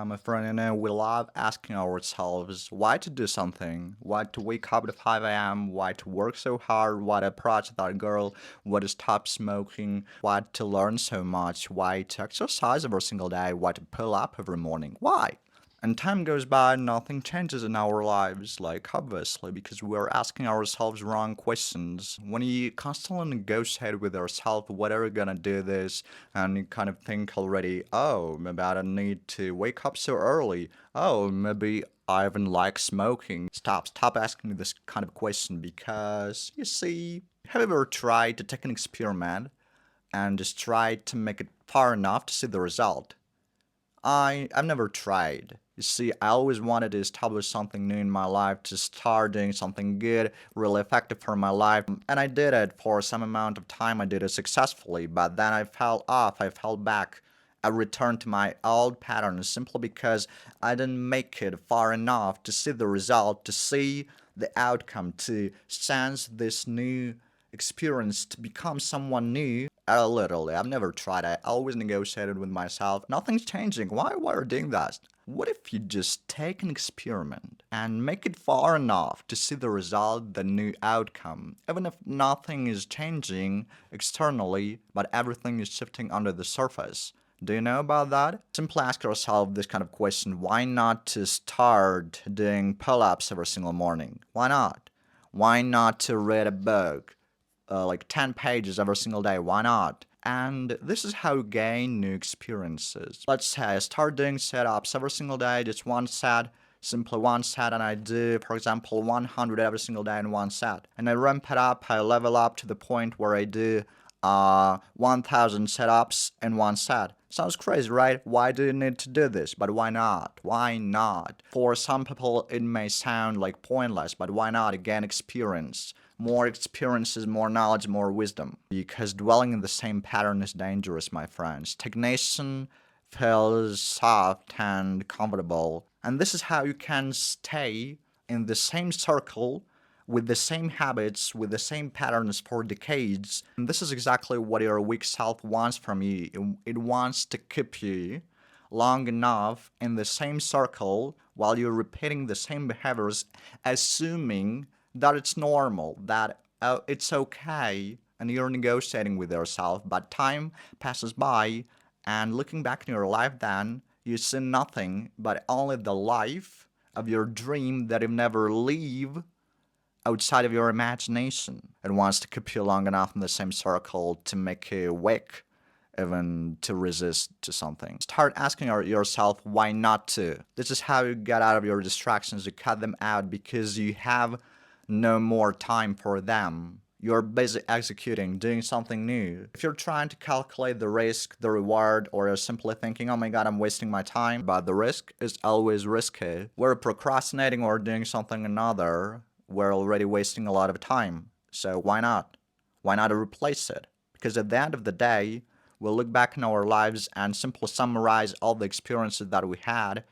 My friend, we love asking ourselves why to do something, why to wake up at 5 a.m., why to work so hard, why to approach that girl, why to stop smoking, why to learn so much, why to exercise every single day, why to pull up every morning. Why? And time goes by, nothing changes in our lives, like obviously, because we're asking ourselves wrong questions. When you constantly negotiate with yourself, what are you gonna do this, and you kind of think already, oh, maybe I don't need to wake up so early. Oh, maybe I even like smoking. Stop asking me this kind of question because, you see, have you ever tried to take an experiment and just try to make it far enough to see the result? I've never tried. You see, I always wanted to establish something new in my life, to start doing something good, really effective for my life, and I did it for some amount of time. I did it successfully, but then I fell off, I fell back. I returned to my old patterns simply because I didn't make it far enough to see the result, to see the outcome, to sense this new experience, to become someone new. Literally, I've never tried. I always negotiated with myself. Nothing's changing. Why are you doing that? What if you just take an experiment and make it far enough to see the result, the new outcome, even if nothing is changing externally, but everything is shifting under the surface? Do you know about that? Simply ask yourself this kind of question: why not to start doing pull-ups every single morning? Why not? Why not to read a book? Like 10 pages every single day. Why not? And this is how you gain new experiences. Let's say I start doing setups every single day, just one set, simply one set, and I do, for example, 100 every single day in one set. And I ramp it up, I level up to the point where I do 1000 setups in one set. Sounds crazy, right? Why do you need to do this? But why not? Why not? For some people, it may sound like pointless, but why not gain experience? More experiences, more knowledge, more wisdom. Because dwelling in the same pattern is dangerous, my friends. Stagnation feels soft and comfortable. And this is how you can stay in the same circle with the same habits, with the same patterns for decades. And this is exactly what your weak self wants from you. It wants to keep you long enough in the same circle while you're repeating the same behaviors, assuming that it's normal, that it's okay, and you're negotiating with yourself. But time passes by, and looking back in your life, then you see nothing but only the life of your dream that you never leave outside of your imagination. It wants to keep you long enough in the same circle to make you weak, even to resist to something. Start asking yourself why not to. This is how you get out of your distractions. You cut them out because you have no more time for them. You're busy executing, doing something new. If you're trying to calculate the risk, the reward, or you're simply thinking, oh my god, I'm wasting my time, but the risk is always risky. We're procrastinating or doing something another, we're already wasting a lot of time. So why not? Why not replace it? Because at the end of the day, we'll look back in our lives and simply summarize all the experiences that we had.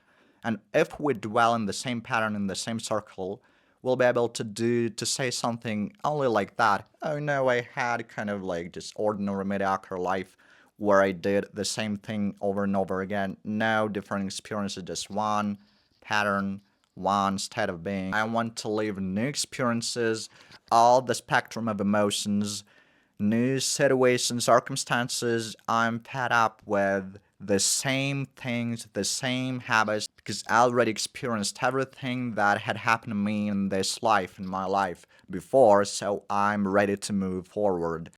And if we dwell in the same pattern, in the same circle, we'll be able to say something only like that. Oh no, I had kind of like just ordinary mediocre life where I did the same thing over and over again. No different experiences, just one pattern, one state of being. I want to live new experiences, all the spectrum of emotions, new situations, circumstances. I'm fed up with the same things, the same habits, because I already experienced everything that had happened to me in this life, in my life before, so I'm ready to move forward.